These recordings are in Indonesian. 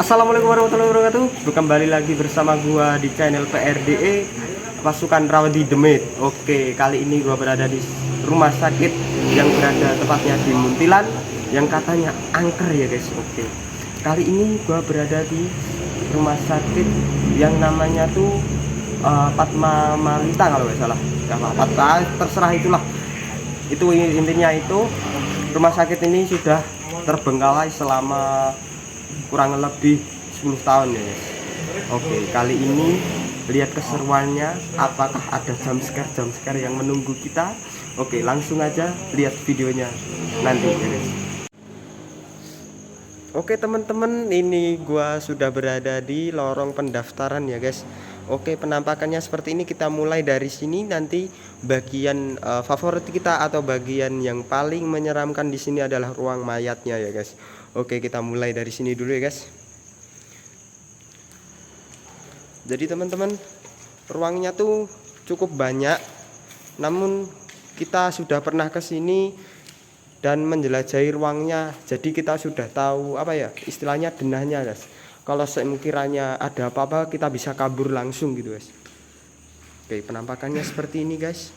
Assalamualaikum warahmatullahi wabarakatuh. Kembali lagi bersama gua di channel PRDE Pasukan Rawadi Demit. Oke, kali ini gua berada di rumah sakit yang berada tepatnya di Muntilan yang katanya angker ya guys. Oke. Kali ini gua berada di rumah sakit yang namanya tuh Padma Malita kalau nggak salah. Ya, apa terserah itulah. Itu intinya itu rumah sakit ini sudah terbengkalai selama kurang lebih 10 tahun ya guys. Oke, kali ini lihat keseruannya, apakah ada jump scare yang menunggu kita. Oke, langsung aja lihat videonya nanti ya guys. Oke teman-teman, ini gua sudah berada di lorong pendaftaran ya guys. Oke, penampakannya seperti ini. Kita mulai dari sini, nanti bagian favorit kita atau bagian yang paling menyeramkan di sini adalah ruang mayatnya ya guys. Oke, kita mulai dari sini dulu ya guys. Jadi teman-teman, ruangnya tuh cukup banyak, namun kita sudah pernah ke sini dan menjelajahi ruangnya, jadi kita sudah tahu apa ya istilahnya denahnya guys. Kalau sekiranya ada apa-apa kita bisa kabur langsung gitu guys. Oke, penampakannya seperti ini guys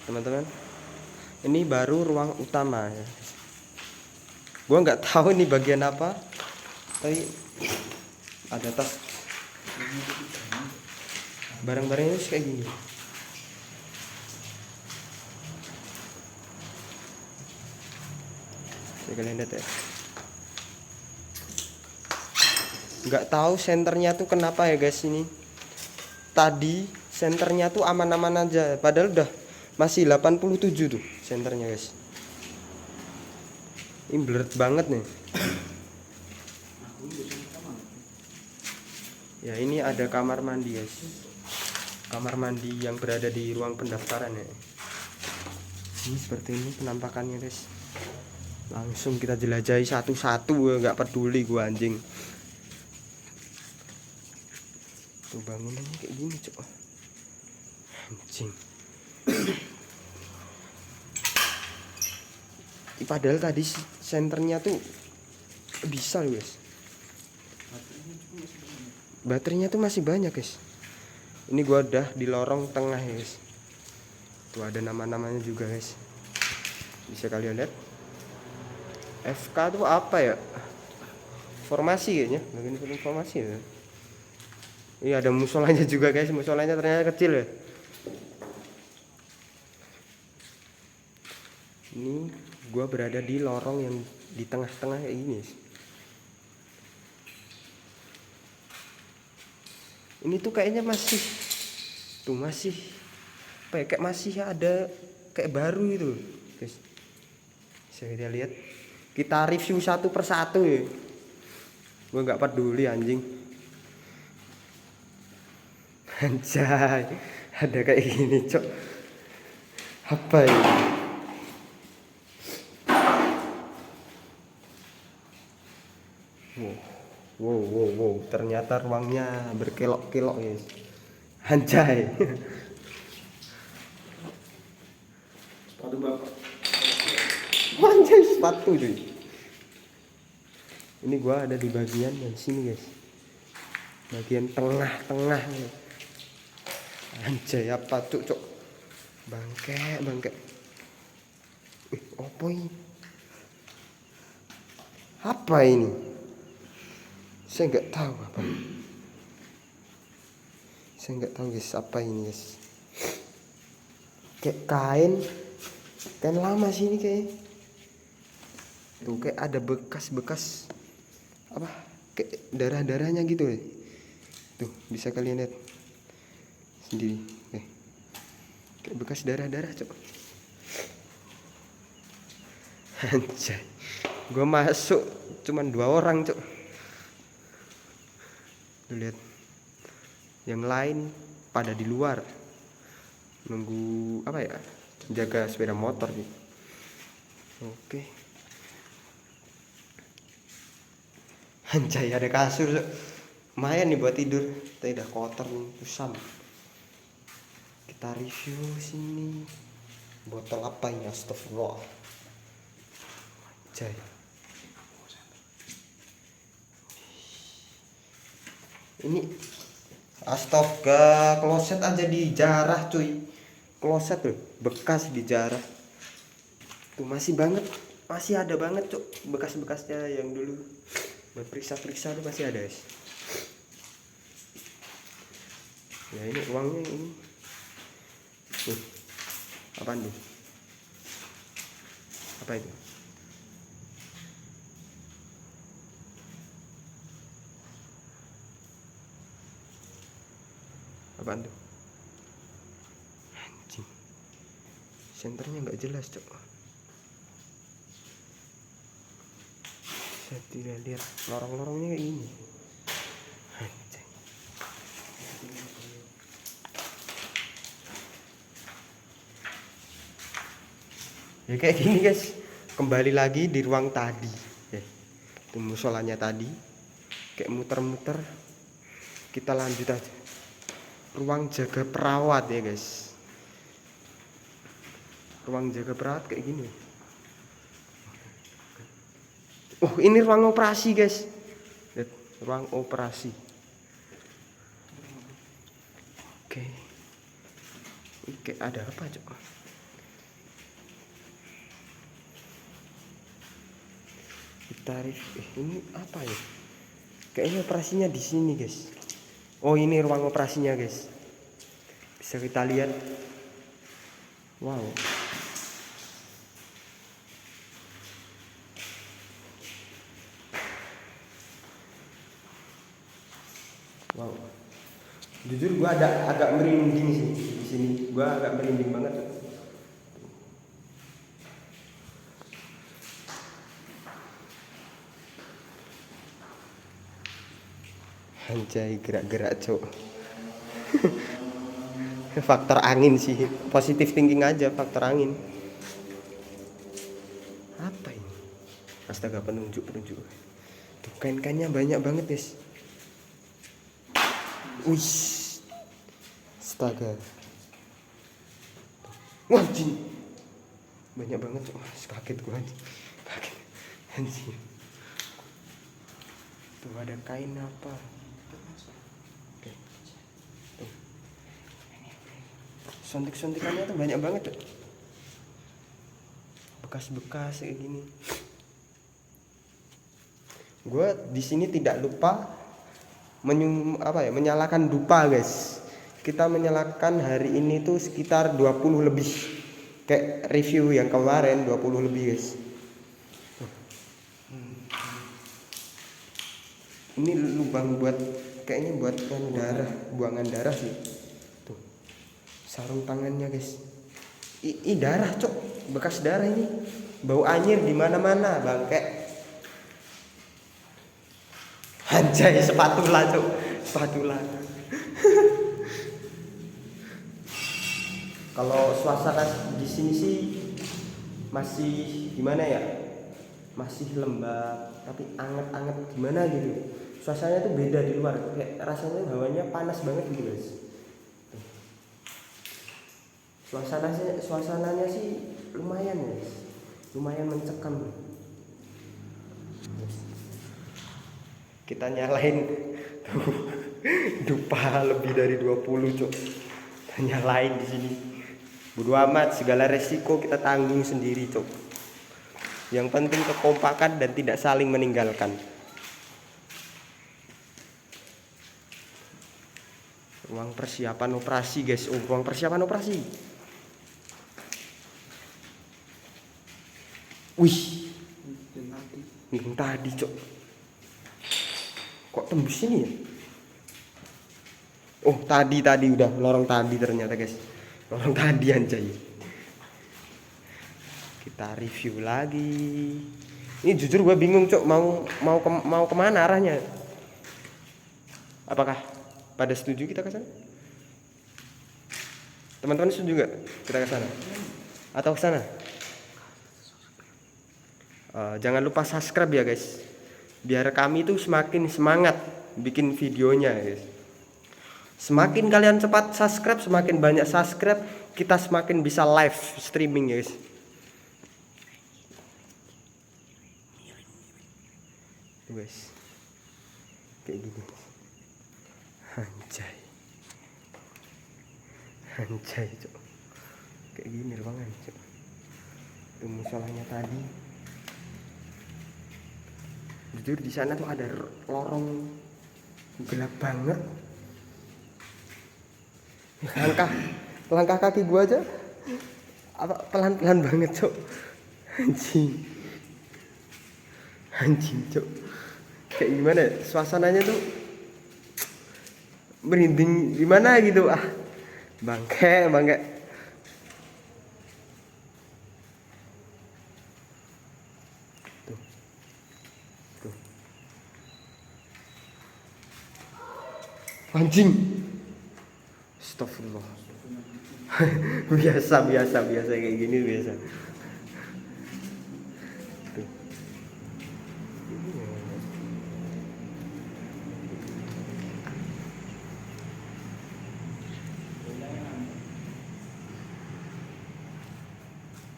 teman-teman. Ini baru ruang utama ya. Gua nggak tahu ini bagian apa, tapi ada tas barang-barangnya kayak gini. Kalian lihat ya, nggak tahu senternya tuh kenapa ya guys. Ini tadi senternya tuh aman-aman aja, padahal udah masih 87 tuh senternya guys. Ini blurred banget nih. Ya, ini ada kamar mandi guys, kamar mandi yang berada di ruang pendaftaran ya. Ini seperti ini penampakannya guys. Langsung kita jelajahi satu-satu, nggak peduli gua anjing. Tuh bangunannya kayak gini cok, anjing. Padahal tadi senternya tuh bisa loh guys, baterainya tuh masih banyak guys. Ini gua udah di lorong tengah ya guys. Tuh ada nama-namanya juga guys, bisa kalian lihat. FK tuh apa ya, formasi kayaknya, bagian informasi ya. Iya, ada musolanya juga guys, musolanya ternyata kecil ya. Ini gua berada di lorong yang di tengah-tengah kayak gini. Ini tuh kayaknya masih apa ya, kayak masih ada kayak baru itu guys. Bisa kita lihat, kita review satu persatu ya. Gua nggak peduli anjing. Anjay, ada kayak gini cok, apa ini? Wow, ternyata ruangnya berkelok-kelok guys. Anjay. Sepatu bapak. Anjay, sepatu cuy. Ini gua ada di bagian yang sini guys, bagian tengah-tengah. Anjay, apa tuh cok, bangke. Apa ini? Apa ini? Saya nggak tahu apa. Saya nggak tahu guys, apa ini guys. Kayak kain lama sih ini kayak. Tuh kayak ada bekas apa? Kayak darah-darahnya gitu ya. Tuh bisa kalian lihat sendiri. Kayak bekas darah-darah cok. Anjay, gue masuk cuman 2 orang cok. Tuh lihat, yang lain pada di luar nunggu apa ya, jaga sepeda motor gitu. Oke. Anjay, ada kasur cok, lumayan nih buat tidur. Tapi udah kotor nih, usam. Kita review sini, botol apa ini, astagfirullah. Anjay, Ini astaga, kloset aja dijarah cuy. Kloset tuh bekas dijarah. Tuh masih banget, masih ada banget cuk bekas-bekasnya yang dulu berperiksa-periksa tuh masih ada guys. Ya ini uangnya ini. Tuh. Apaan tuh? Apa itu? Apaan tuh? Anjing. Senternya nggak jelas cok. Saya tidak lihat lorong-lorongnya kayak gini. Anjing. Ya kayak gini guys. Kembali lagi di ruang tadi. Itu musolanya tadi. Kayak muter-muter. Kita lanjut aja. Ruang jaga perawat ya guys. Ruang jaga perawat kayak gini. Oh ini ruang operasi guys. Lihat, ruang operasi. Oke. Oke ada apa cok? Tarif ini apa ya? Kayaknya operasinya di sini guys. Oh ini ruang operasinya guys. Bisa kita lihat. Wow. Wow. Jujur gua agak merinding sih di sini. Gua agak merinding banget tuh. Anjay gerak-gerak cok. Faktor angin sih, positif thinking aja faktor angin. Apa ini? Astaga penunjuk. Tuh kain-kainnya banyak banget guys. Wih, astaga. Wah anjing. Banyak banget cok. Kaget gua anjing. Kaget. Anjing. Tuh ada kain apa? Oke. Tuh. Suntik-suntikannya tuh banyak banget tuh. Bekas-bekas kayak gini. Gue di sini tidak lupa menyalakan dupa guys. Kita menyalakan hari ini tuh sekitar 20 lebih. Kayak review yang kemarin 20 lebih guys. Ini lubang buat kayaknya buat buangan darah sih. Tuh. Sarung tangannya guys. Ini darah cok, bekas darah ini. Bau anyir di mana-mana bangke. Anjay spatula cok, spatula. Kalau suasana di sini sih masih gimana ya? Masih lembab tapi anget-anget gimana gitu. Suasananya tuh beda di luar, kayak rasanya hawanya panas banget gitu guys. Suasananya sih lumayan guys, lumayan mencekam. Kita nyalain tuh dupa lebih dari 20 cok. Kita nyalain di sini. Bodo amat, segala resiko kita tanggung sendiri cok. Yang penting kekompakan dan tidak saling meninggalkan. Ruang persiapan operasi guys. Oh, ruang persiapan operasi. Wih. Yang tadi cok. Kok tembus ini ya? Oh tadi udah lorong tadi ternyata guys. Lorong tadi anjay. Kita review lagi. Ini jujur gue bingung cok, mau kemana arahnya? Apakah pada setuju kita ke sana? Teman-teman setuju nggak kita ke sana? Atau ke sana? Jangan lupa subscribe ya guys. Biar kami tuh semakin semangat bikin videonya guys. Semakin kalian cepat subscribe, semakin banyak subscribe, kita semakin bisa live streaming guys. Tuh guys, kayak gini. Anjay. Anjay, Cok. Kayak gini ruangan, Cok. Itu musolanya tadi. Jujur di sana tuh ada lorong gelap banget. Langkah kaki gua aja pelan-pelan banget, Cok. Anjing, Cok. Kayak gimana ya? Suasananya tuh merinding gimana gitu. Bangke. Tuh. Anjing. Astagfirullah. biasa kayak gini biasa.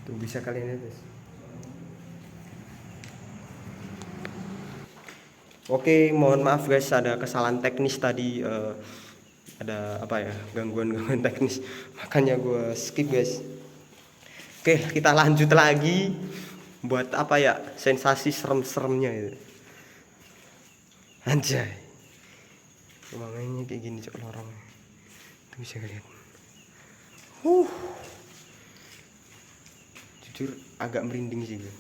Tuh bisa kalian lihat. Oke, mohon maaf guys, ada kesalahan teknis tadi, ada apa ya, gangguan teknis, makanya gue skip guys. Oke, kita lanjut lagi buat apa ya, sensasi serem-seremnya itu. Anjay, ruangannya kayak gini, Cok, lorongnya tuh bisa lihat. Jujur agak merinding sih gue.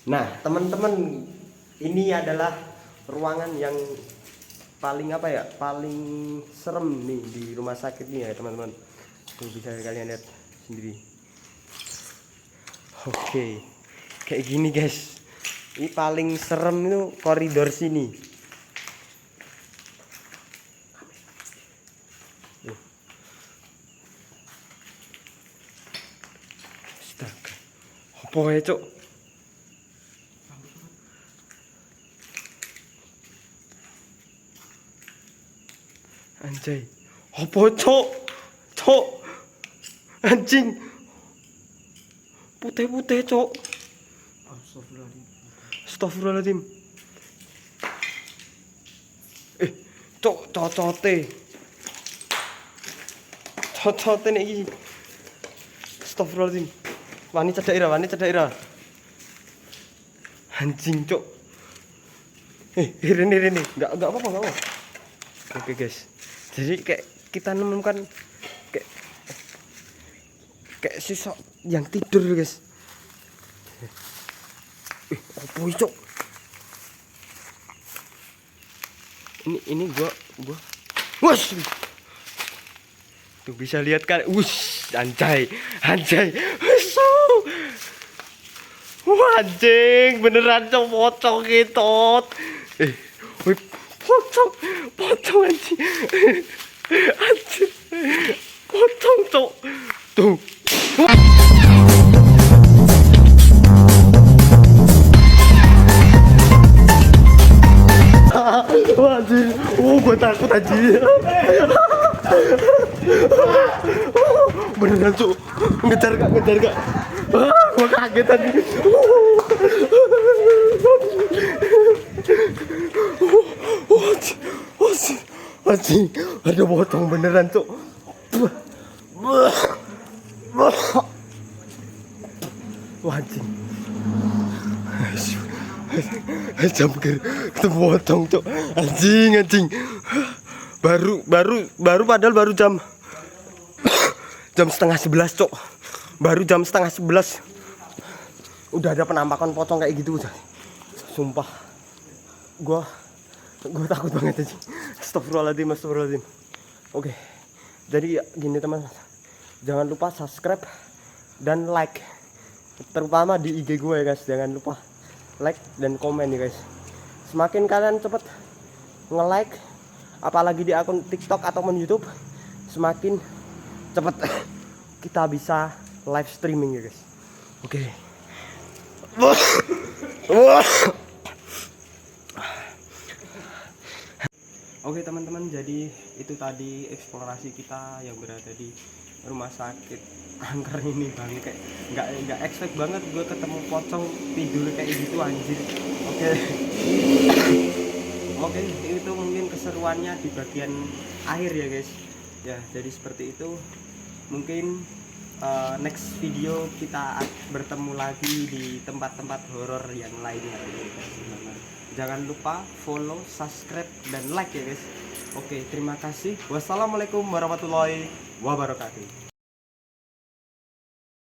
Nah, teman-teman, ini adalah ruangan yang paling apa ya, paling serem nih di rumah sakit nih ya, teman-teman. Tuh bisa kalian lihat sendiri. Oke, kayak gini guys. Ini paling serem itu koridor sini. Astaga, apa ya, Cok? Anjay, apa, Cok? Anjing, putih-putih, Cok. Astagfirullahaladzim. Cok, cocote nih iki. Astagfirullahaladzim. Wani cedak ira. Anjing, Cok. Rene. Enggak apa-apa. Oke, guys. Jadi kayak kita menemukan kayak sosok yang tidur, guys. Apa itu, Cok? Ini gua. Wush. Tuh bisa lihat kan. Wush, anjay. Wah, anjing, beneran, Cok, pocong gitu. Wih, pocong anjing. Anjing. Pocong, Cok. Tuh. Wah, anjing. Gue takut anjing. Beneran, Cok. Ngejar gak? Gue kaget tadi. Anjing, ada pocong beneran, Cok. Wah, anjing. Jambir ketemu pocong, Cok. Anjing. Padahal baru jam 10:30, Cok. Baru jam 10:30 udah ada penampakan pocong kayak gitu. Sumpah, gua takut banget aja. Astagfirullahaladzim. Oke, jadi gini, teman, jangan lupa subscribe dan like, terutama di IG gue ya, guys. Jangan lupa like dan komen ya, guys. Semakin kalian cepet nge-like, apalagi di akun TikTok ataupun YouTube, semakin cepet kita bisa live streaming ya, guys. Oke. Oke, teman-teman, jadi itu tadi eksplorasi kita yang berada di rumah sakit angker ini bang, kayak nggak expect banget gue ketemu pocong tidur kayak gitu anjir. Oke. Oke, itu mungkin keseruannya di bagian akhir ya guys ya. Jadi seperti itu mungkin next video kita bertemu lagi di tempat-tempat horor yang lainnya ya guys. Jangan lupa follow, subscribe, dan like ya guys. Oke, terima kasih. Wassalamualaikum warahmatullahi wabarakatuh.